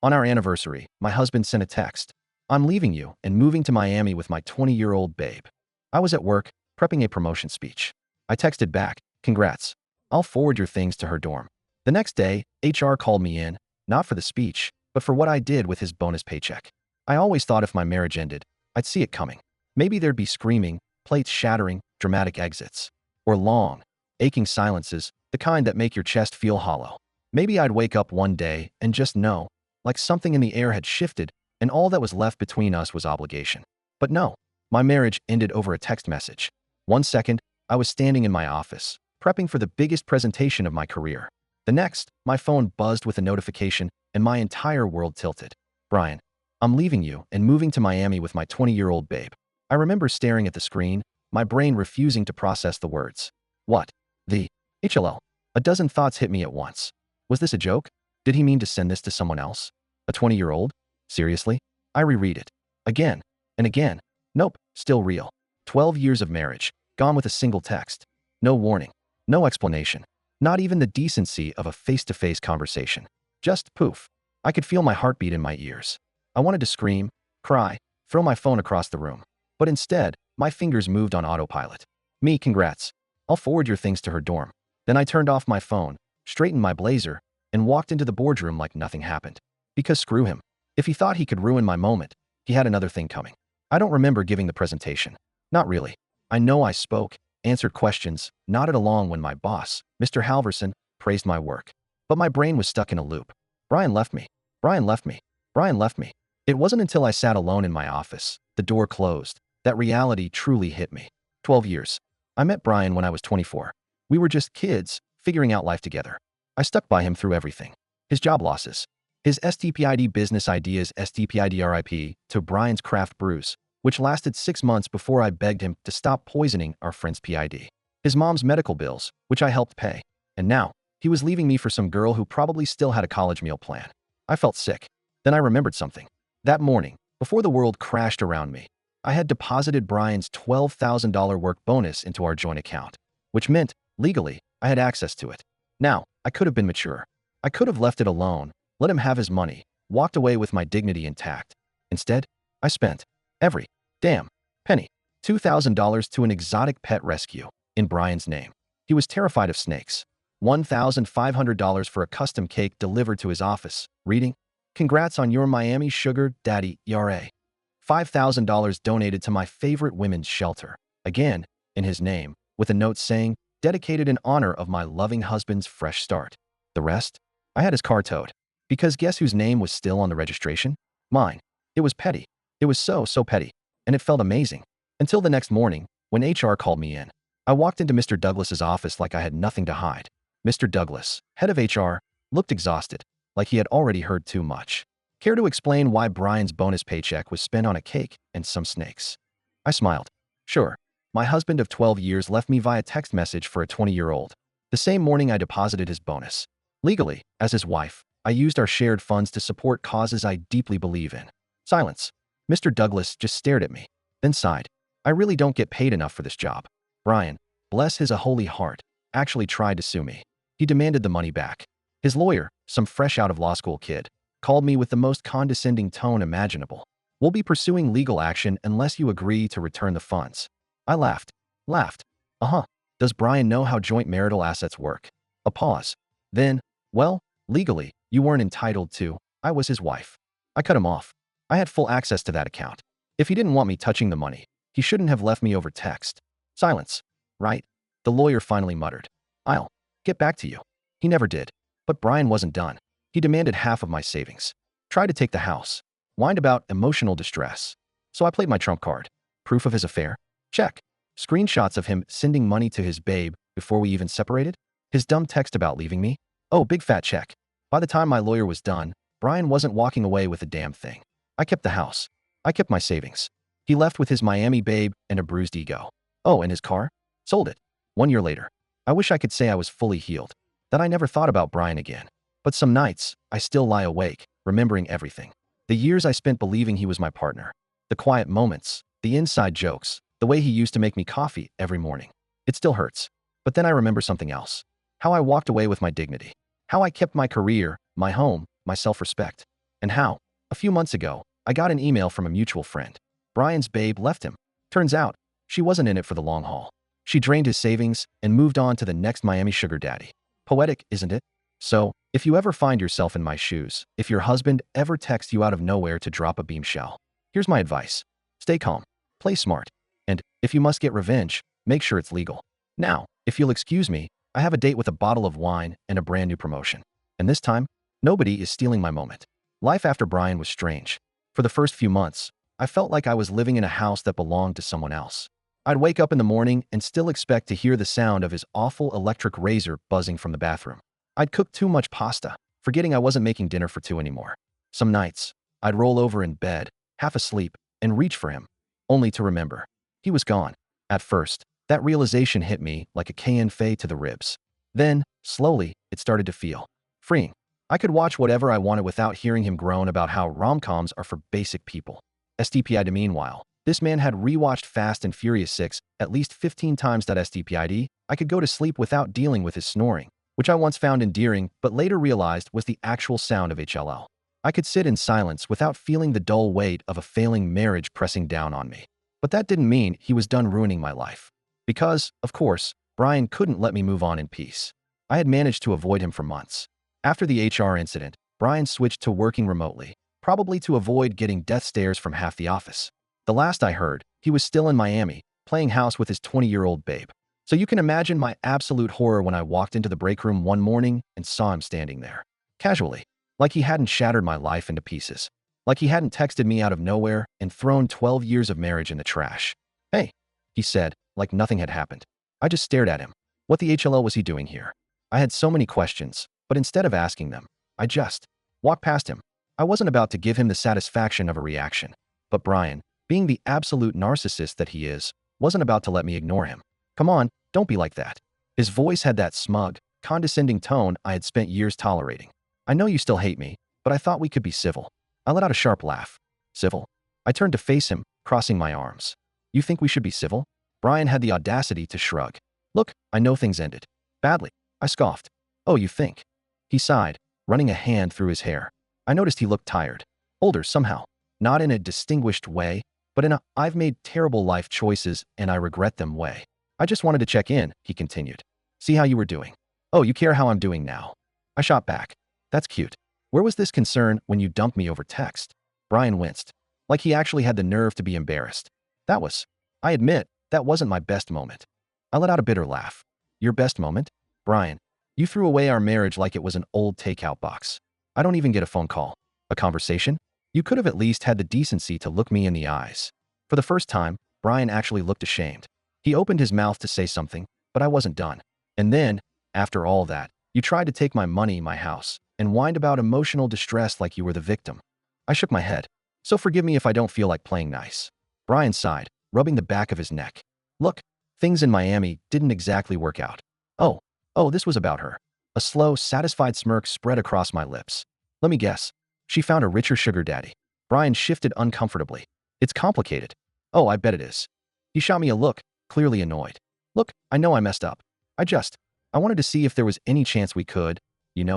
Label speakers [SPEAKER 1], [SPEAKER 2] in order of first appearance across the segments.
[SPEAKER 1] On our anniversary, my husband sent a text. I'm leaving you and moving to Miami with my 20-year-old babe. I was at work, prepping a promotion speech. I texted back, congrats. I'll forward your things to her dorm. The next day, HR called me in, not for the speech, but for what I did with his bonus paycheck. I always thought if my marriage ended, I'd see it coming. Maybe there'd be screaming, plates shattering, dramatic exits. Or long, aching silences, the kind that make your chest feel hollow. Maybe I'd wake up one day and just know, like something in the air had shifted and all that was left between us was obligation. But no, my marriage ended over a text message. One second, I was standing in my office, prepping for the biggest presentation of my career. The next, my phone buzzed with a notification and my entire world tilted. Brian, I'm leaving you and moving to Miami with my 20-year-old babe. I remember staring at the screen, my brain refusing to process the words. What? The HLL. A dozen thoughts hit me at once. Was this a joke? Did he mean to send this to someone else? A 20-year-old? Seriously? I reread it. Again and again. Nope, still real. 12 years of marriage, gone with a single text. No warning. No explanation. Not even the decency of a face-to-face conversation. Just poof. I could feel my heartbeat in my ears. I wanted to scream, cry, throw my phone across the room. But instead, my fingers moved on autopilot. Me, congrats. I'll forward your things to her dorm. Then I turned off my phone, straightened my blazer, and walked into the boardroom like nothing happened. Because screw him. If he thought he could ruin my moment, he had another thing coming. I don't remember giving the presentation. Not really. I know I spoke, answered questions, nodded along when my boss, Mr. Halverson, praised my work. But my brain was stuck in a loop. Brian left me. Brian left me. Brian left me. It wasn't until I sat alone in my office, the door closed, that reality truly hit me. 12 years. I met Brian when I was 24. We were just kids, figuring out life together. I stuck by him through everything. His job losses. His STPID business ideas STPIDRIP to Brian's craft brews, which lasted 6 months before I begged him to stop poisoning our friend's PID. His mom's medical bills, which I helped pay. And now, he was leaving me for some girl who probably still had a college meal plan. I felt sick. Then I remembered something. That morning, before the world crashed around me, I had deposited Brian's $12,000 work bonus into our joint account, which meant, legally, I had access to it. Now, I could have been mature. I could have left it alone, let him have his money, walked away with my dignity intact. Instead, I spent every damn penny. $2,000 to an exotic pet rescue in Brian's name. He was terrified of snakes. $1,500 for a custom cake delivered to his office, reading, "Congrats on your Miami sugar daddy, ERA." $5,000 donated to my favorite women's shelter, again, in his name, with a note saying, "Dedicated in honor of my loving husband's fresh start." The rest? I had his car towed. Because guess whose name was still on the registration? Mine. It was petty. It was so petty. And it felt amazing. Until the next morning, when HR called me in. I walked into Mr. Douglas's office like I had nothing to hide. Mr. Douglas, head of HR, looked exhausted, like he had already heard too much. Care to explain why Brian's bonus paycheck was spent on a cake and some snakes? I smiled. Sure. My husband of 12 years left me via text message for a 20-year-old. The same morning I deposited his bonus. Legally, as his wife, I used our shared funds to support causes I deeply believe in. Silence. Mr. Douglas just stared at me, then sighed. I really don't get paid enough for this job. Brian, bless his holy heart, actually tried to sue me. He demanded the money back. His lawyer, some fresh out of law school kid, called me with the most condescending tone imaginable. "We'll be pursuing legal action unless you agree to return the funds." I laughed. Does Brian know how joint marital assets work? A pause. Then, well, legally, you weren't entitled to. I was his wife. I cut him off. I had full access to that account. If he didn't want me touching the money, he shouldn't have left me over text. Silence. Right? The lawyer finally muttered. "I'll get back to you." He never did. But Brian wasn't done. He demanded half of my savings. Tried to take the house. Whined about emotional distress. So I played my trump card. Proof of his affair? Check. Screenshots of him sending money to his babe before we even separated? His dumb text about leaving me? Oh, big fat check. By the time my lawyer was done, Brian wasn't walking away with a damn thing. I kept the house. I kept my savings. He left with his Miami babe and a bruised ego. Oh, and his car? Sold it. 1 year later. I wish I could say I was fully healed. That I never thought about Brian again. But some nights, I still lie awake, remembering everything. The years I spent believing he was my partner. The quiet moments, the inside jokes, the way he used to make me coffee every morning. It still hurts. But then I remember something else. How I walked away with my dignity. How I kept my career, my home, my self-respect. And how? A few months ago, I got an email from a mutual friend. Brian's babe left him. Turns out, she wasn't in it for the long haul. She drained his savings and moved on to the next Miami sugar daddy. Poetic, isn't it? So, if you ever find yourself in my shoes, if your husband ever texts you out of nowhere to drop a beam shell, here's my advice. Stay calm, play smart, and if you must get revenge, make sure it's legal. Now, if you'll excuse me, I have a date with a bottle of wine and a brand new promotion. And this time, nobody is stealing my moment. Life after Brian was strange. For the first few months, I felt like I was living in a house that belonged to someone else. I'd wake up in the morning and still expect to hear the sound of his awful electric razor buzzing from the bathroom. I'd cook too much pasta, forgetting I wasn't making dinner for two anymore. Some nights, I'd roll over in bed, half asleep, and reach for him, only to remember. He was gone. At first, that realization hit me like a cayenne fay to the ribs. Then, slowly, it started to feel freeing. I could watch whatever I wanted without hearing him groan about how rom-coms are for basic people. STPID. Meanwhile, this man had rewatched Fast and Furious 6 at least 15 times. STPID. I could go to sleep without dealing with his snoring, which I once found endearing but later realized was the actual sound of HLL. I could sit in silence without feeling the dull weight of a failing marriage pressing down on me. But that didn't mean he was done ruining my life. Because, of course, Brian couldn't let me move on in peace. I had managed to avoid him for months. After the HR incident, Brian switched to working remotely, probably to avoid getting death stares from half the office. The last I heard, he was still in Miami, playing house with his 20-year-old babe. So you can imagine my absolute horror when I walked into the break room one morning and saw him standing there. Casually, like he hadn't shattered my life into pieces. Like he hadn't texted me out of nowhere and thrown 12 years of marriage in the trash. "Hey," he said, like nothing had happened. I just stared at him. What the HLL was he doing here? I had so many questions, but instead of asking them, I just walked past him. I wasn't about to give him the satisfaction of a reaction. But Brian, being the absolute narcissist that he is, wasn't about to let me ignore him. "Come on, don't be like that." His voice had that smug, condescending tone I had spent years tolerating. "I know you still hate me, but I thought we could be civil." I let out a sharp laugh. "Civil?" I turned to face him, crossing my arms. "You think we should be civil?" Brian had the audacity to shrug. "Look, I know things ended badly." I scoffed. "Oh, you think?" He sighed, running a hand through his hair. I noticed he looked tired. Older somehow. Not in a distinguished way, but in a "I've made terrible life choices and I regret them" way. "I just wanted to check in," he continued. "See how you were doing." "Oh, you care how I'm doing now?" I shot back. "That's cute. Where was this concern when you dumped me over text?" Brian winced, like he actually had the nerve to be embarrassed. I admit, that wasn't my best moment." I let out a bitter laugh. "Your best moment? Brian, you threw away our marriage like it was an old takeout box. I don't even get a phone call. A conversation? You could have at least had the decency to look me in the eyes." For the first time, Brian actually looked ashamed. He opened his mouth to say something, but I wasn't done. "And then, after all that, you tried to take my money, my house, and whined about emotional distress like you were the victim." I shook my head. "So forgive me if I don't feel like playing nice." Brian sighed, rubbing the back of his neck. "Look, things in Miami didn't exactly work out." Oh, this was about her." A slow, satisfied smirk spread across my lips. "Let me guess. She found a richer sugar daddy." Brian shifted uncomfortably. "It's complicated." "Oh, I bet it is." He shot me a look, clearly annoyed. "Look, I know I messed up. I wanted to see if there was any chance we could,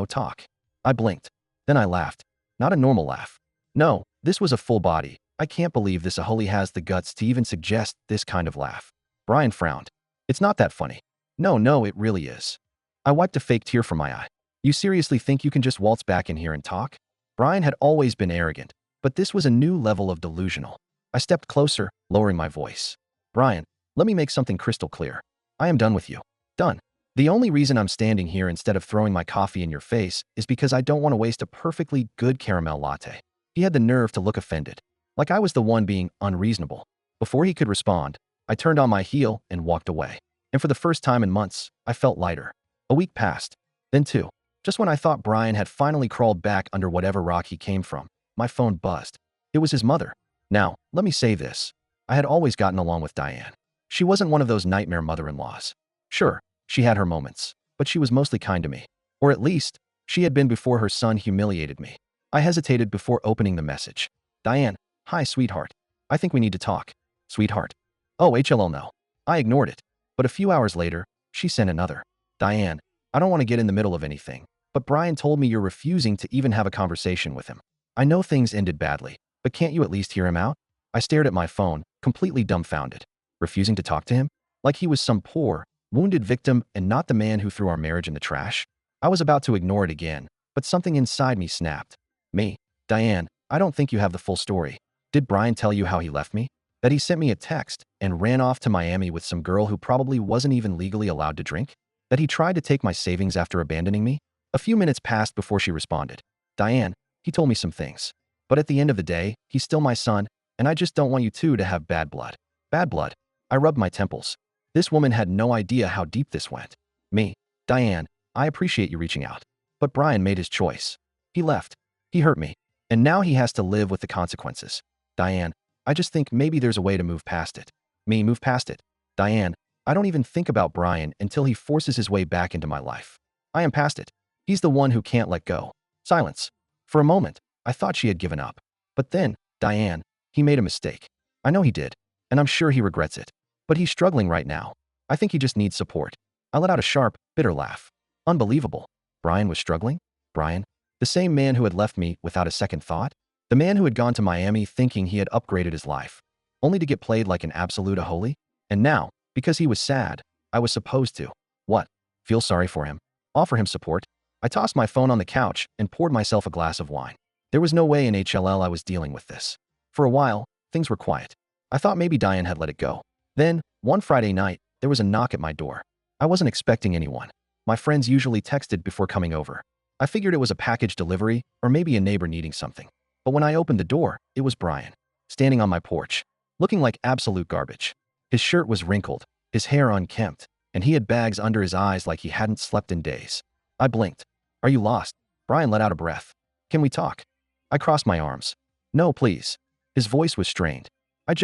[SPEAKER 1] talk." I blinked. Then I laughed. Not a normal laugh. No, this was a full body. I can't believe this Aholi has the guts to even suggest this kind of laugh. Brian frowned. "It's not that funny." No, it really is." I wiped a fake tear from my eye. "You seriously think you can just waltz back in here and talk?" Brian had always been arrogant, but this was a new level of delusional. I stepped closer, lowering my voice. "Brian, let me make something crystal clear. I am done with you. Done. The only reason I'm standing here instead of throwing my coffee in your face is because I don't want to waste a perfectly good caramel latte." He had the nerve to look offended, like I was the one being unreasonable. Before he could respond, I turned on my heel and walked away. And for the first time in months, I felt lighter. A week passed. Then two. Just when I thought Brian had finally crawled back under whatever rock he came from, my phone buzzed. It was his mother. Now, let me say this. I had always gotten along with Diane. She wasn't one of those nightmare mother-in-laws. Sure, she had her moments, but she was mostly kind to me. Or at least, she had been before her son humiliated me. I hesitated before opening the message. "Diane, hi, sweetheart. I think we need to talk." "Sweetheart." "Oh, HLL no." I ignored it. But a few hours later, she sent another. "Diane, I don't want to get in the middle of anything, but Brian told me you're refusing to even have a conversation with him." I know things ended badly, but can't you at least hear him out? I stared at my phone, completely dumbfounded, refusing to talk to him, like he was some poor, wounded victim and not the man who threw our marriage in the trash. I was about to ignore it again, but something inside me snapped. Me, Diane, I don't think you have the full story. Did Brian tell you how he left me? That he sent me a text and ran off to Miami with some girl who probably wasn't even legally allowed to drink? That he tried to take my savings after abandoning me? A few minutes passed before she responded. Diane, he told me some things. But at the end of the day, he's still my son, and I just don't want you two to have bad blood. Bad blood. I rubbed my temples. This woman had no idea how deep this went. Me, Diane, I appreciate you reaching out. But Brian made his choice. He left. He hurt me. And now he has to live with the consequences. Diane, I just think maybe there's a way to move past it. Me, move past it. Diane, I don't even think about Brian until he forces his way back into my life. I am past it. He's the one who can't let go. Silence. For a moment, I thought she had given up. But then, Diane, he made a mistake. I know he did, and I'm sure he regrets it. But he's struggling right now. I think he just needs support. I let out a sharp, bitter laugh. Unbelievable. Brian was struggling? Brian? The same man who had left me without a second thought? The man who had gone to Miami thinking he had upgraded his life, only to get played like an absolute holy? And now, because he was sad, I was supposed to. What? Feel sorry for him? Offer him support? I tossed my phone on the couch and poured myself a glass of wine. There was no way in HLL I was dealing with this. For a while, things were quiet. I thought maybe Diane had let it go. Then, one Friday night, there was a knock at my door. I wasn't expecting anyone. My friends usually texted before coming over. I figured it was a package delivery or maybe a neighbor needing something. But when I opened the door, it was Brian, standing on my porch, looking like absolute garbage. His shirt was wrinkled, his hair unkempt, and he had bags under his eyes like he hadn't slept in days. I blinked. Are you lost? Brian let out a breath. Can we talk? I crossed my arms. No, please. His voice was strained. I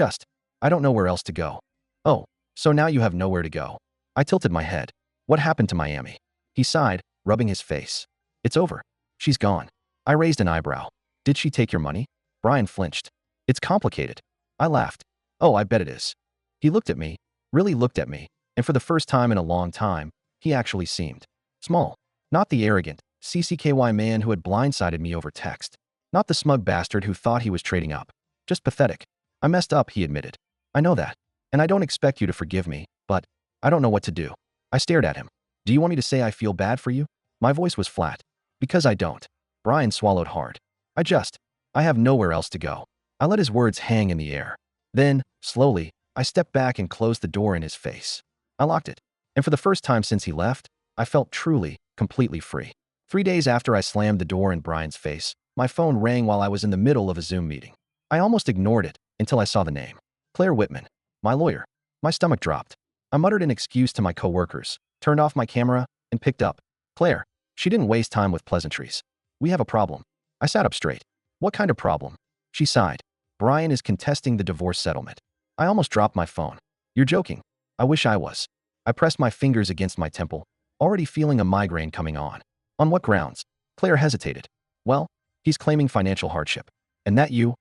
[SPEAKER 1] don't know where else to go. Oh, so now you have nowhere to go. I tilted my head. What happened to Miami? He sighed, rubbing his face. It's over. She's gone. I raised an eyebrow. Did she take your money? Brian flinched. It's complicated. I laughed. Oh, I bet it is. He looked at me, really looked at me, and for the first time in a long time, he actually seemed small. Not the arrogant, CCKY man who had blindsided me over text. Not the smug bastard who thought he was trading up. Just pathetic. I messed up, he admitted. I know that. And I don't expect you to forgive me, but I don't know what to do. I stared at him. Do you want me to say I feel bad for you? My voice was flat. Because I don't. Brian swallowed hard. I have nowhere else to go. I let his words hang in the air. Then, slowly, I stepped back and closed the door in his face. I locked it. And for the first time since he left, I felt truly, completely free. 3 days after I slammed the door in Brian's face, my phone rang while I was in the middle of a Zoom meeting. I almost ignored it until I saw the name. Claire Whitman, my lawyer. My stomach dropped. I muttered an excuse to my coworkers, turned off my camera, and picked up. Claire. She didn't waste time with pleasantries. We have a problem. I sat up straight. What kind of problem? She sighed. Brian is contesting the divorce settlement. I almost dropped my phone. You're joking. I wish I was. I pressed my fingers against my temple, already feeling a migraine coming on. On what grounds? Claire hesitated. Well, he's claiming financial hardship. And that you,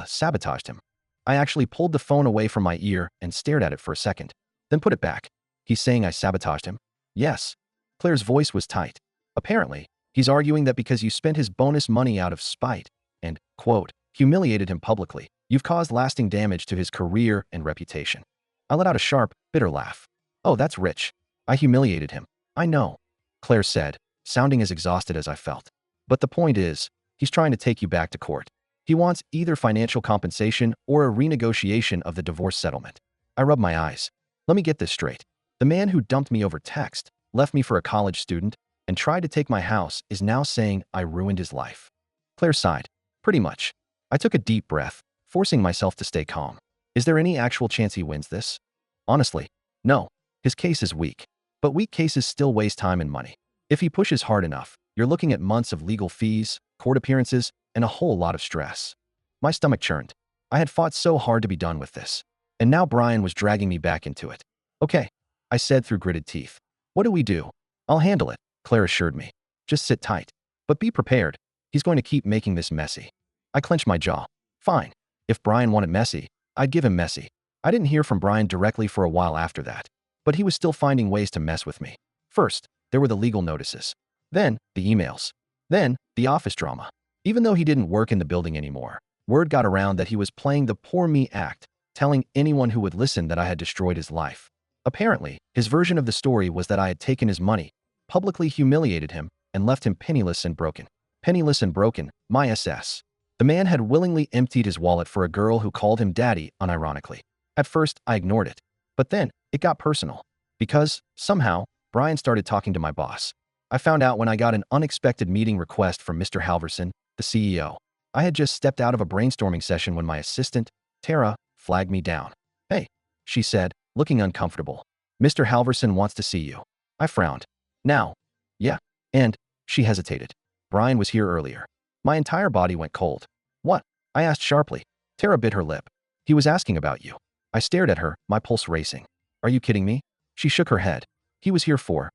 [SPEAKER 1] sabotaged him. I actually pulled the phone away from my ear and stared at it for a second, then put it back. He's saying I sabotaged him? Yes. Claire's voice was tight. Apparently, he's arguing that because you spent his bonus money out of spite and, quote, humiliated him publicly, you've caused lasting damage to his career and reputation. I let out a sharp, bitter laugh. Oh, that's rich. I humiliated him. I know, Claire said, sounding as exhausted as I felt. But the point is, he's trying to take you back to court. He wants either financial compensation or a renegotiation of the divorce settlement. I rubbed my eyes. Let me get this straight. The man who dumped me over text, left me for a college student, and tried to take my house is now saying I ruined his life. Claire sighed. Pretty much. I took a deep breath, forcing myself to stay calm. Is there any actual chance he wins this? Honestly, no. His case is weak. But weak cases still waste time and money. If he pushes hard enough, you're looking at months of legal fees, court appearances, and a whole lot of stress. My stomach churned. I had fought so hard to be done with this. And now Brian was dragging me back into it. Okay, I said through gritted teeth. What do we do? I'll handle it, Claire assured me. Just sit tight. But be prepared. He's going to keep making this messy. I clenched my jaw. Fine. If Brian wanted messy, I'd give him messy. I didn't hear from Brian directly for a while after that. But he was still finding ways to mess with me. First, there were the legal notices. Then, the emails. Then, the office drama. Even though he didn't work in the building anymore, word got around that he was playing the poor me act, telling anyone who would listen that I had destroyed his life. Apparently, his version of the story was that I had taken his money, publicly humiliated him, and left him penniless and broken. Penniless and broken, my SS. The man had willingly emptied his wallet for a girl who called him daddy unironically. At first, I ignored it. But then, it got personal. Because, somehow, Brian started talking to my boss. I found out when I got an unexpected meeting request from Mr. Halverson, the CEO. I had just stepped out of a brainstorming session when my assistant, Tara, flagged me down. "Hey," she said, looking uncomfortable. "Mr. Halverson wants to see you." I frowned. "Now?" "Yeah." And she hesitated. "Brian was here earlier." My entire body went cold. "What?" I asked sharply. Tara bit her lip. "He was asking about you." I stared at her, my pulse racing. "Are you kidding me?" She shook her head. "He was here for,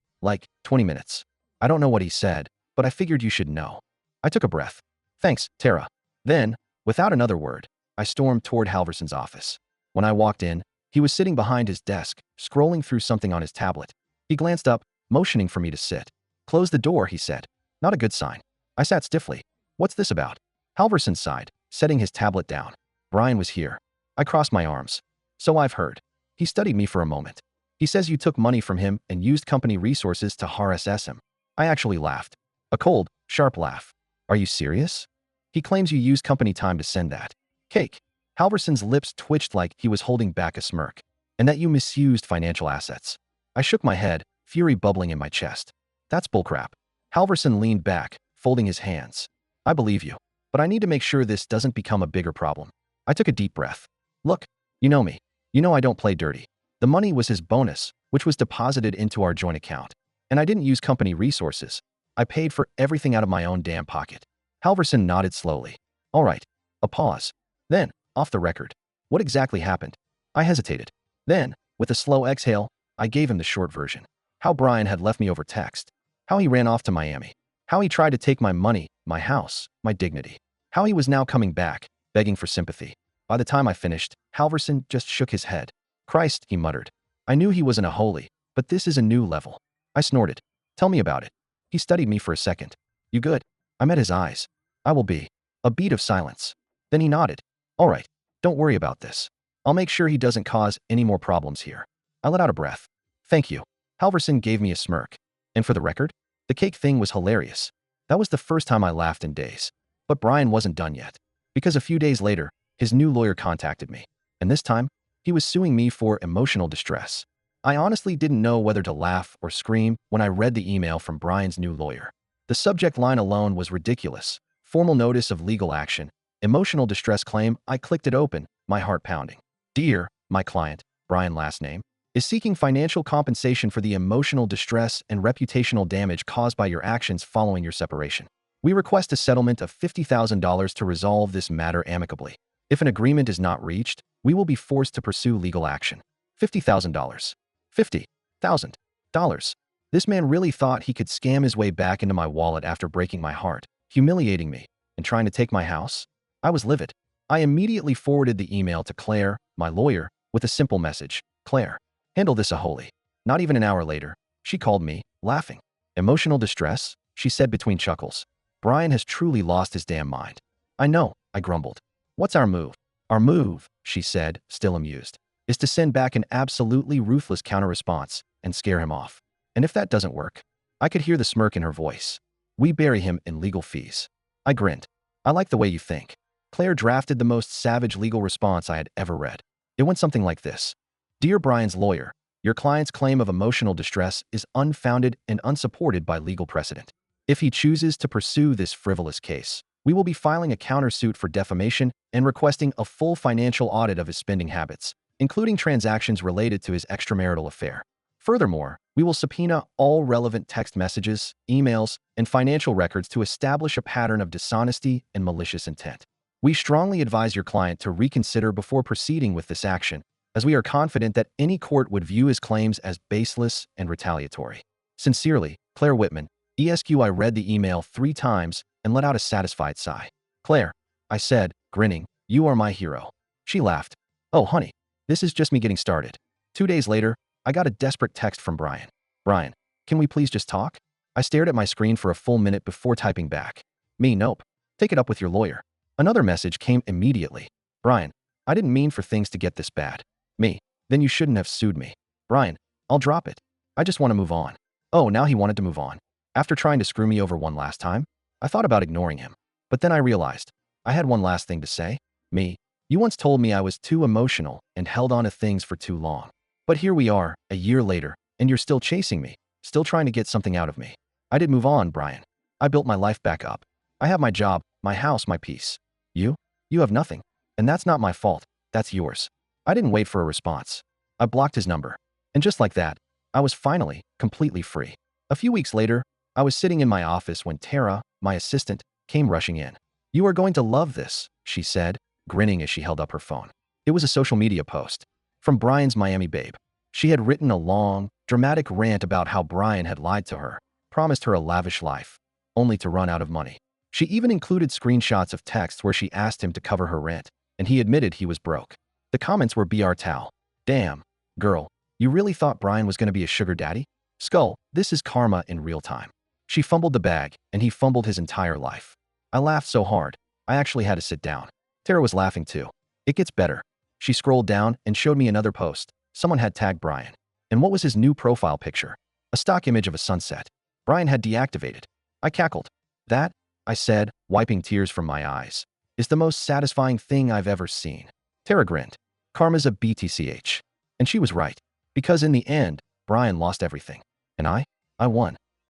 [SPEAKER 1] 20 minutes. I don't know what he said, but I figured you should know." I took a breath. "Thanks, Tara." Then, without another word, I stormed toward Halverson's office. When I walked in, he was sitting behind his desk, scrolling through something on his tablet. He glanced up, motioning for me to sit. "Close the door," he said. Not a good sign. I sat stiffly. "What's this about?" Halverson sighed, setting his tablet down. "Brian was here." I crossed my arms. "So I've heard." He studied me for a moment. "He says you took money from him and used company resources to harass him." I actually laughed. A cold, sharp laugh. "Are you serious?" "He claims you used company time to send that cake." Halverson's lips twitched like he was holding back a smirk. "And that you misused financial assets." I shook my head, fury bubbling in my chest. "That's bullcrap." Halverson leaned back, folding his hands. "I believe you, but I need to make sure this doesn't become a bigger problem." I took a deep breath. "Look, you know me. You know I don't play dirty." The money was his bonus, which was deposited into our joint account. And I didn't use company resources. I paid for everything out of my own damn pocket. Halverson nodded slowly. "All right." A pause. Then, off the record. "What exactly happened?" I hesitated. Then, with a slow exhale, I gave him the short version. How Brian had left me over text. How he ran off to Miami. How he tried to take my money, my house, my dignity. How he was now coming back, begging for sympathy. By the time I finished, Halverson just shook his head. "Christ," he muttered. I knew he wasn't a holy, but this is a new level. I snorted. "Tell me about it." He studied me for a second. "You good?" I met his eyes. "I will be." A beat of silence. Then he nodded. "All right. Don't worry about this. I'll make sure he doesn't cause any more problems here." I let out a breath. "Thank you." Halverson gave me a smirk. And for the record, the cake thing was hilarious. That was the first time I laughed in days. But Brian wasn't done yet. Because a few days later, his new lawyer contacted me. And this time, he was suing me for emotional distress. I honestly didn't know whether to laugh or scream when I read the email from Brian's new lawyer. The subject line alone was ridiculous. Formal notice of legal action. Emotional distress claim. I clicked it open, my heart pounding. "Dear, my client, Brian last name, is seeking financial compensation for the emotional distress and reputational damage caused by your actions following your separation. We request a settlement of $50,000 to resolve this matter amicably. If an agreement is not reached, we will be forced to pursue legal action." $50,000. $50,000. This man really thought he could scam his way back into my wallet after breaking my heart, humiliating me, and trying to take my house? I was livid. I immediately forwarded the email to Claire, my lawyer, with a simple message. "Claire, handle this a holy." Not even an hour later, she called me, laughing. "Emotional distress?" she said between chuckles. "Brian has truly lost his damn mind." "I know," I grumbled. "What's our move?" "Our move," she said, still amused, "is to send back an absolutely ruthless counter-response and scare him off. And if that doesn't work," I could hear the smirk in her voice, "we bury him in legal fees." I grinned. "I like the way you think." Claire drafted the most savage legal response I had ever read. It went something like this. "Dear Brian's lawyer, your client's claim of emotional distress is unfounded and unsupported by legal precedent. If he chooses to pursue this frivolous case, we will be filing a countersuit for defamation and requesting a full financial audit of his spending habits, including transactions related to his extramarital affair. Furthermore, we will subpoena all relevant text messages, emails, and financial records to establish a pattern of dishonesty and malicious intent. We strongly advise your client to reconsider before proceeding with this action, as we are confident that any court would view his claims as baseless and retaliatory. Sincerely, Claire Whitman, ESQ. I read the email 3 times and let out a satisfied sigh. "Claire," I said, grinning, "you are my hero." She laughed. "Oh, honey, this is just me getting started." 2 days later, I got a desperate text from Brian. "Brian, can we please just talk?" I stared at my screen for a full minute before typing back. "Me, nope." Take it up with your lawyer. Another message came immediately. Brian, I didn't mean for things to get this bad. Me. Then you shouldn't have sued me. Brian, I'll drop it. I just want to move on. Oh, now he wanted to move on. After trying to screw me over one last time, I thought about ignoring him. But then I realized, I had one last thing to say. Me. You once told me I was too emotional and held on to things for too long. But here we are, a year later, and you're still chasing me, still trying to get something out of me. I did move on, Brian. I built my life back up. I have my job, my house, my peace. You? You have nothing. And that's not my fault. That's yours. I didn't wait for a response. I blocked his number. And just like that, I was finally completely free. A few weeks later, I was sitting in my office when Tara, my assistant, came rushing in. You are going to love this, she said, grinning as she held up her phone. It was a social media post from Brian's Miami babe. She had written a long, dramatic rant about how Brian had lied to her, promised her a lavish life, only to run out of money. She even included screenshots of texts where she asked him to cover her rent, and he admitted he was broke. The comments were BR Towel. Damn, girl, you really thought Brian was going to be a sugar daddy? Skull, this is karma in real time. She fumbled the bag, and he fumbled his entire life. I laughed so hard, I actually had to sit down. Tara was laughing too. It gets better. She scrolled down and showed me another post. Someone had tagged Brian. And what was his new profile picture? A stock image of a sunset. Brian had deactivated. I cackled. That, I said, wiping tears from my eyes, is the most satisfying thing I've ever seen. Tara grinned. Karma's a BTCH. And she was right. Because in the end, Brian lost everything. And I won.